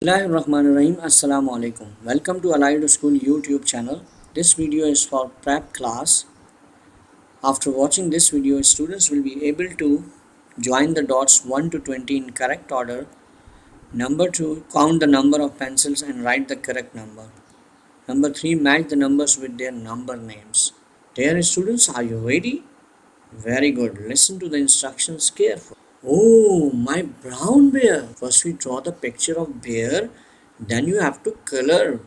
Bismillahirrahmanirrahim. Assalamu alaikum. Welcome to Allied School YouTube channel. This video is for prep class. After watching this video, students will be able to join the dots 1 to 20 in correct order. Number 2, count the number of pencils and write the correct number. Number 3, match the numbers with their number names. Dear students, are you ready? Very good. Listen to the instructions carefully. Oh, my brown bear. First we draw the picture of bear. Then you have to color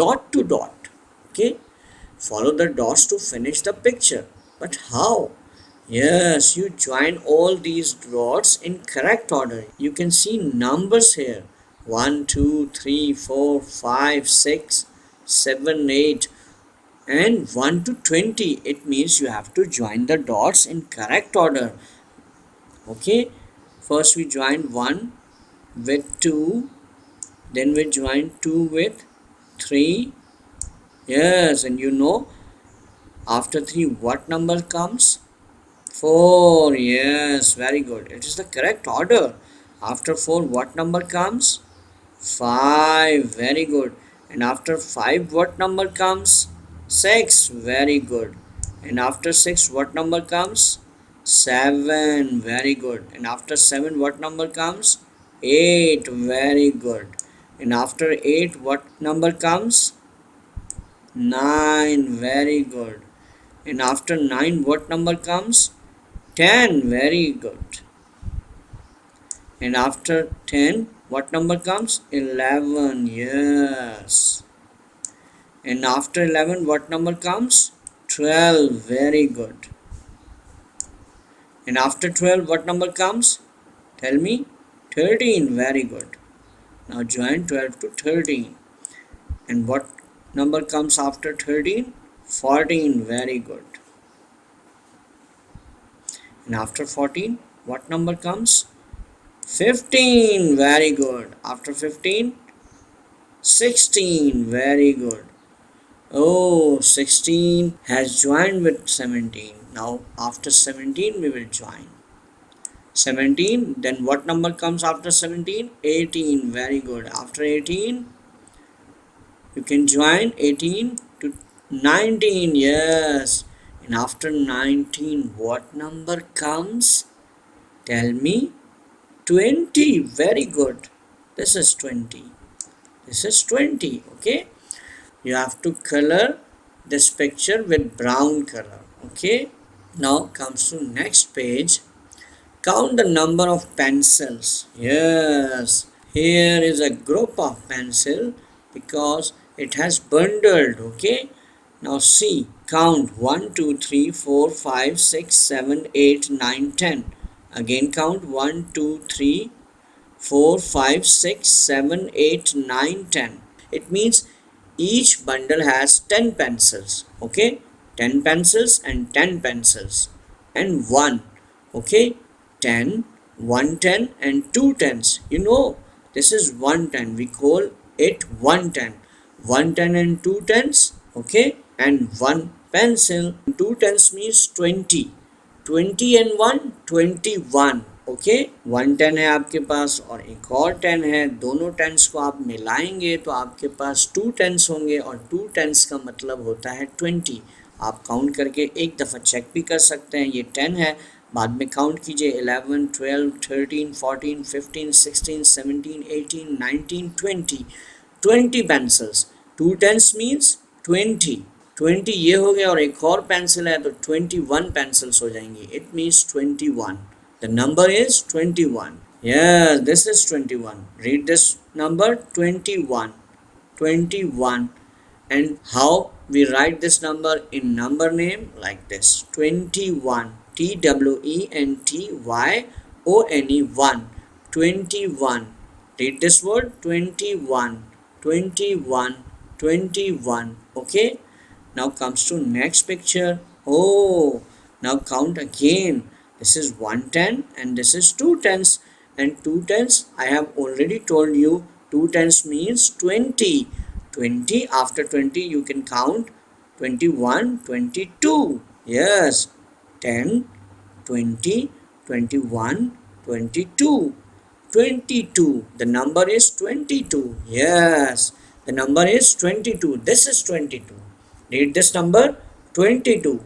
dot to dot. Okay. Follow the dots to finish the picture. But how? Yes, you join all these dots in correct order. You can see numbers here. 1, 2, 3, 4, 5, 6, 7, 8 and 1 to 20. It means you have to join the dots in correct order. Okay, first we join 1 with 2, then we join 2 with 3. Yes, and you know after 3 what number comes? 4. Yes, very good. It is the correct order. After 4 what number comes? 5. Very good. And after 5 what number comes? 6. Very good. And after 6 what number comes? 7. Very good. And after 7 what number comes? 8. Very good. And after 8 what number comes? 9. Very good. And after 9 what number comes? 10. Very good. And after 10 what number comes? 11. Yes. And after 11 what number comes? 12. Very good. And after 12 what number comes? Tell me. 13. Very good. Now join 12 to 13. And what number comes after 13? 14. Very good. And after 14 what number comes? 15. Very good. After 15, 16. Very good. Oh, 16 has joined with 17. Now after 17 we will join 17. Then what number comes after 17? 18. Very good. After 18 you can join 18 to 19. Yes. And after 19 what number comes? Tell me. 20. Very good. This is 20. This is 20. Okay. You have to color this picture with brown color. Okay. Now comes to next page. Count the number of pencils. Yes. Here is a group of pencil because it has bundled. Okay. Now see. Count 1, 2, 3, 4, 5, 6, 7, 8, 9, 10. Again count 1, 2, 3, 4, 5, 6, 7, 8, 9, 10. It means each bundle has 10 pencils. Okay, 10 pencils and 10 pencils and 1. Okay, 10, 110 and 2 tens. You know, this is 110. We call it 110. 110 and 2 tens. Okay, and 1 pencil. 2 tens means 20. 20 and 1, 21. Okay 110 है आपके पास और एक और 10 है, दोनों tense को आप मिलाएंगे तो आपके पास 2 टेंस होंगे और 2 टेंस का मतलब होता है 20. आप काउंट करके एक दफ़ा चेक भी कर सकते हैं. ये 10 है, बाद में काउंट कीजिए 11, 12, 13, 14, 15, 16, 17, 18, 19, 20. 20 pencils. 2 tens means 20. 20 ये हो गया और एक और पेंसिल है तो 21 pencils हो जाएंगी. It means 21. The number is 21. Yes, this is 21. Read this number 21. 21. And how we write this number in number name? Like this. 21. TWENTYONE 1. 21. Read this word 21. 21. 21. Okay. Now comes to next picture. Oh, now count again. This is 110 and this is 2 tens, and 2 tens I have already told you 2 tens means 20. 20 after 20 you can count 21, 22. Yes, 10, 20, 21, 22. 22. The number is 22. Yes, the number is 22. This is 22. Read this number 22.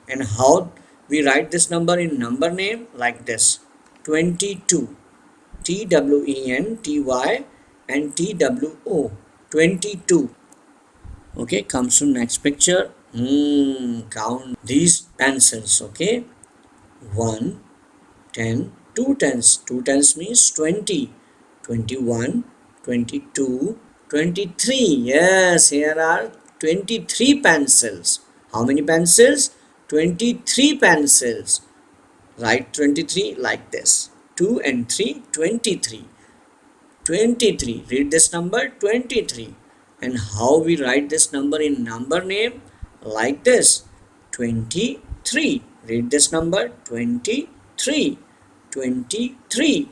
And how we write this number in number name? Like this: 22. TWENTY and TWO. 22. Okay, comes to next picture. Count these pencils. Okay, 1, 10, 2 tens. 2 tens means 20, 21, 22, 23. Yes, here are 23 pencils. How many pencils? 23 pencils. Write 23 like this: 2 and 3, 23. 23. Read this number 23. And how we write this number in number name? Like this: 23. Read this number 23. 23.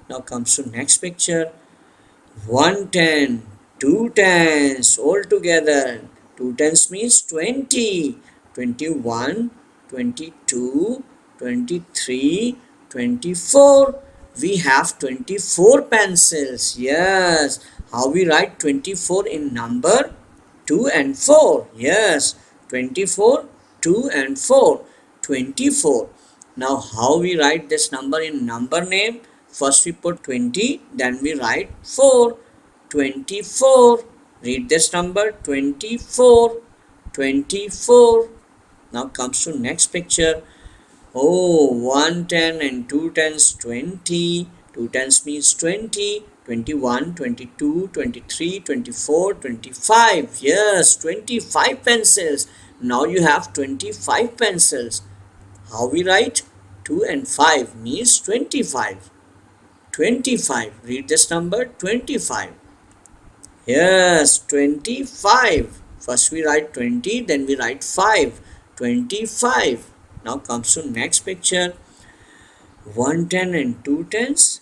Now comes to next picture. 110, 2 tens all together. 2 tens means 20, 21, 22, 23, 24. We have 24 pencils. Yes. How we write 24 in number? 2 and 4. Yes. 24, 2 and 4. 24. Now how we write this number in number name? First we put 20, then we write 4. 24. Read this number 24. 24. Now comes to next picture. Oh, 110 and 2 tens 20. 2 tens means 20, 21, 22, 23, 24, 25. Yes, 25 pencils. Now you have 25 pencils. How we write? 2 and 5 means 25. 25. Read this number 25. Yes, 25. First we write 20, then we write 5. 25. Now comes to next picture. 110 and 2 tens.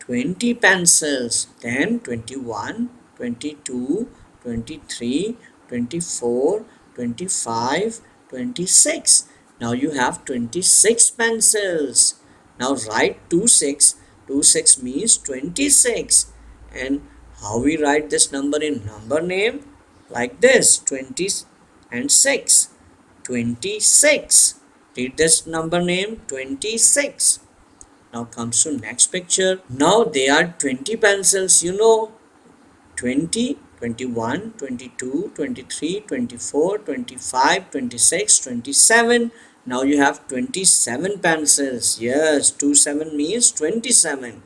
20 pencils. Then 21, 22, 23, 24, 25, 26. Now you have 26 pencils. Now write 26. 26 means 26. And how we write this number in number name? Like this: 20 and 6. 26. Read this number name 26. Now comes to next picture. Now there are 20 pencils, 20, 21, 22, 23, 24, 25, 26, 27. Now you have 27 pencils. Yes, 27 means 27.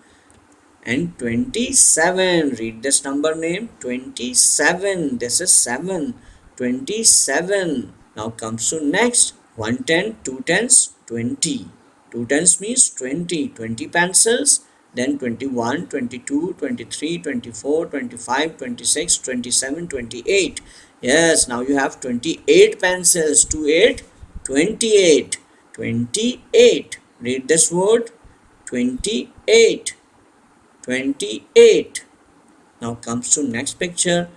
And 27. Read this number name 27. This is 7. 27. Now comes to next. 110, 2 tens, 20. 2 tens means 20. 20 pencils. Then 21, 22, 23, 24, 25, 26, 27, 28. Yes, now you have 28 pencils. 28, 28. 28. Read this word 28. 28. Now comes to next picture.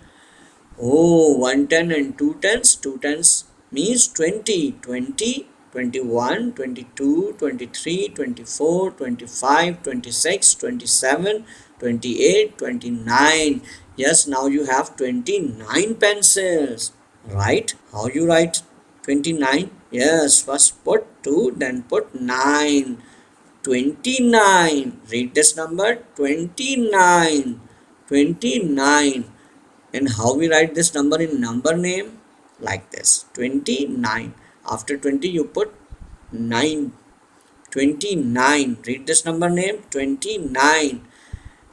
Oh, 110 and 2 tens. 2 tens means 20. 20, 21, 22, 23, 24, 25, 26, 27, 28, 29. Yes, now you have 29 pencils. Right? How you write 29? Yes, first put 2, then put 9. 29. Read this number 29. 29. And how we write this number in number name? Like this: 29. After 20 you put 9. 29. Read this number name 29.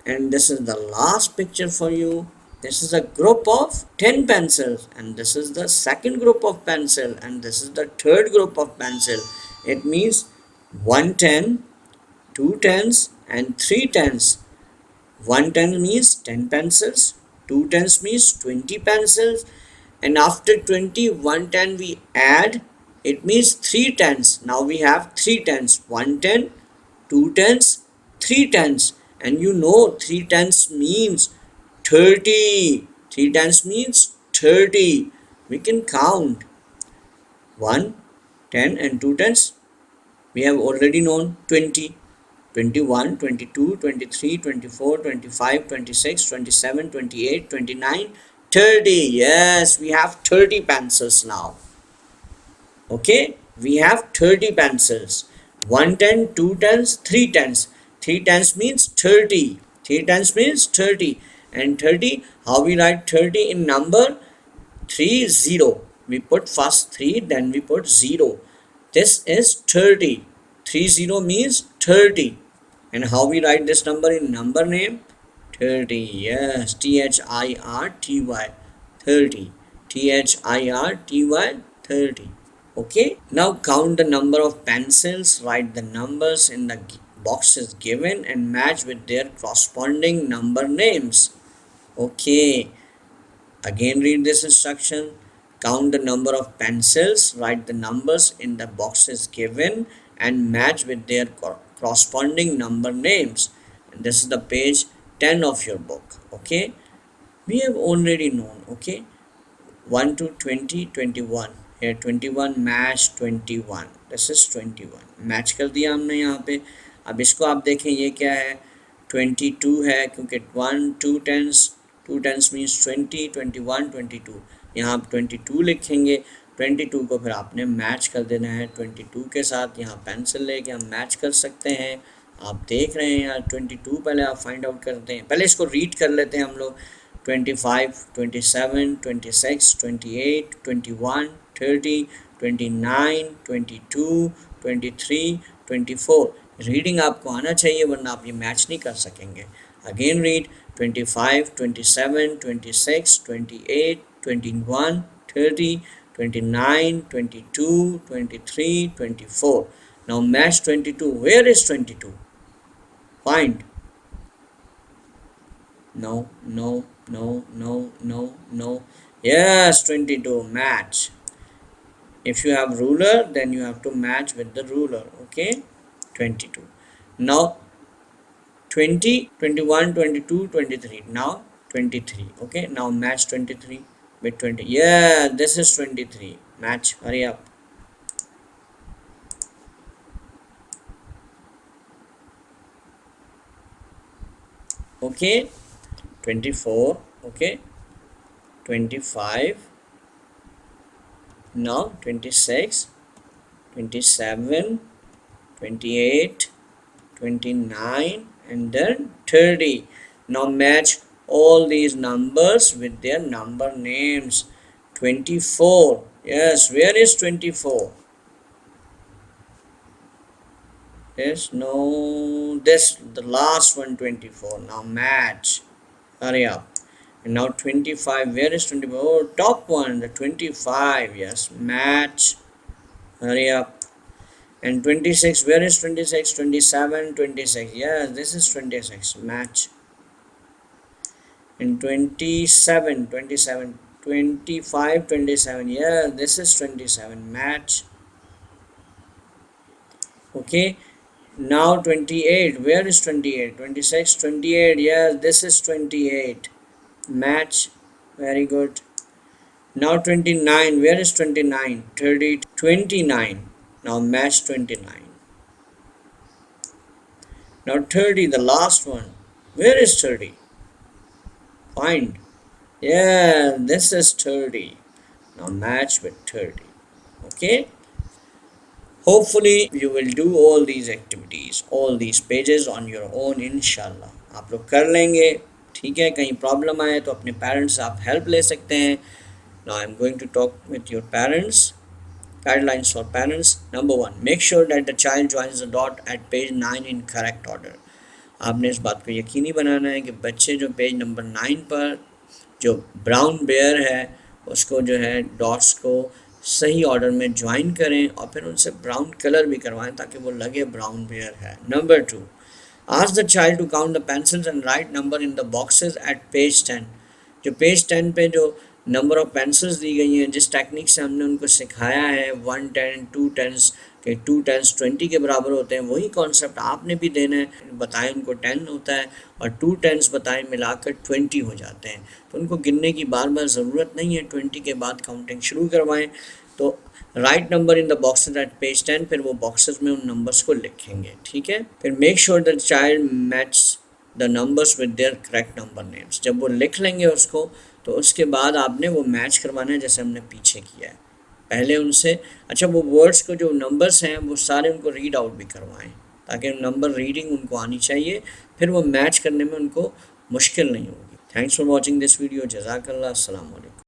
And this is the last picture for you. This is a group of 10 pencils, and this is the second group of pencil, and this is the third group of pencil. It means 110, 2 tens and 3 tens. 110 means 10 pencils, 2 tens means 20 pencils, and after 20, 110 we add, it means 3 tens. Now we have 3 tens: 110, 2 tens, 3 tens. And 3 tens means 30. 3 tens means 30. We can count 1, 10 and 2 tens. We have already known 20. 21, 22, 23, 24, 25, 26, 27, 28, 29, 30. Yes, we have 30 pencils now. Okay, we have 30 pencils. 1 10, 2 tens, 3 tens. 3 tens means 30. 3 tens means 30. And 30, how we write 30 in number? 3 0. We put first 3, then we put 0. This is 30. 30 means 30. And how we write this number in number name? 30. Yes, THIRTY. 30. THIRTY. 30. Okay. Now count the number of pencils. Write the numbers in the boxes given and match with their corresponding number names. Okay. Again read this instruction. Count the number of pencils, write the numbers in the boxes given and match with their corresponding number names. And this is the page 10 of your book. Okay. We have already known. Okay. 1 to 20, 21. Here 21 match 21. This is 21. Match कर दिया हमने यहाँ पे. अब इसको आप देखें ये क्या है. 22 है क्योंकि 1 2 टेंस 2 टेंस मीन्स 20 21 22. यहाँ आप 22 लिखेंगे. 22 को फिर आपने मैच कर देना है 22 के साथ. यहाँ पेंसिल लेके हम मैच कर सकते हैं. आप देख रहे हैं यार 22 पहले आप फाइंड आउट करते हैं. पहले इसको रीड कर लेते हैं हम लोग. 25, 27, 26, 28, 21, 30, 29, 22, 23, 24. रीडिंग आपको आना चाहिए वरना आप ये मैच नहीं कर सकेंगे. Again read 25, 27, 26, 28, 21, 30, 29, 22, 23, 24. Now match 22. Where is 22? Find. No, no, no, no, no, no. Yes, 22. Match. If you have ruler, then you have to match with the ruler. Okay, 22. Now 20, 21, 22, 23. Now 23. Okay, now match 23 with 20. Yeah, this is 23. Match. Hurry up. Okay, 24. Okay, 25. Now 26, 27, 28, 29 and then 30. Now match all these numbers with their number names. 24. Yes, where is 24? Yes, no, this the last one 24. Now match. Hurry up. And now 25. Where is 25? Oh, top one, the 25. Yes, match. Hurry up. And 26. Where is 26? 27, 26. Yes, this is 26. Match. And 27, 27, 25, 27. Yeah, this is 27. Match. Okay. Now 28. Where is 28? 26, 28. Yes, this is 28. Match. Very good. Now 29. Where is 29? 30, 29. Now match 29. Now 30, the last one. Where is 30? Find. Yeah, this is 30. Now match with 30. Okay. Hopefully you will do all these activities, all these pages on your own inshallah. आप लोग कर लेंगे. ठीक है, कहीं problem आए तो अपने पेरेंट्स से आप हेल्प ले सकते हैं. Now I am going to talk with your parents. Guidelines for parents. Number 1, make sure that the child joins the dot at page 9 in correct order. आपने इस बात को यकीनी बनाना है कि बच्चे जो पेज नंबर 9 पर जो ब्राउन बेयर है उसको जो है डॉट्स को सही ऑर्डर में ज्वाइन करें और फिर उनसे ब्राउन कलर भी करवाएं ताकि वो लगे ब्राउन बेयर है. Number 2, ask the child to count the pencils and write number in the boxes at page 10. जो पेज 10 पे जो नंबर ऑफ पेंसिल्स दी गई हैं, जिस टेक्निक से हमने उनको सिखाया है 1 10 2 टेंस के 2 टेंस 20 के बराबर होते हैं, वही कॉन्सेप्ट आपने भी देना है. बताएं उनको 10 होता है और 2 टेंस बताएं मिलाकर 20 हो जाते हैं. तो उनको गिनने की बार बार ज़रूरत नहीं है, 20 के बाद काउंटिंग शुरू करवाएं. तो write number in the boxes at page 10, फिर वो बॉक्सेस में उन नंबर्स को लिखेंगे, ठीक है। फिर make sure the child match the numbers with their correct number names. जब वो लिख लेंगे उसको, तो उसके बाद आपने वो मैच करवाना है जैसे हमने पीछे किया है पहले उनसे। अच्छा, वो वर्ड्स को जो नंबर्स हैं वो सारे उनको रीड आउट भी करवाएं, ताकि नंबर रीडिंग उनको आनी चाहिए, फिर वो मैच करने में उनको मुश्किल नहीं होगी। Thanks for watching this video. जज़ाकल्लाह। अस्सलाम वालेकुम।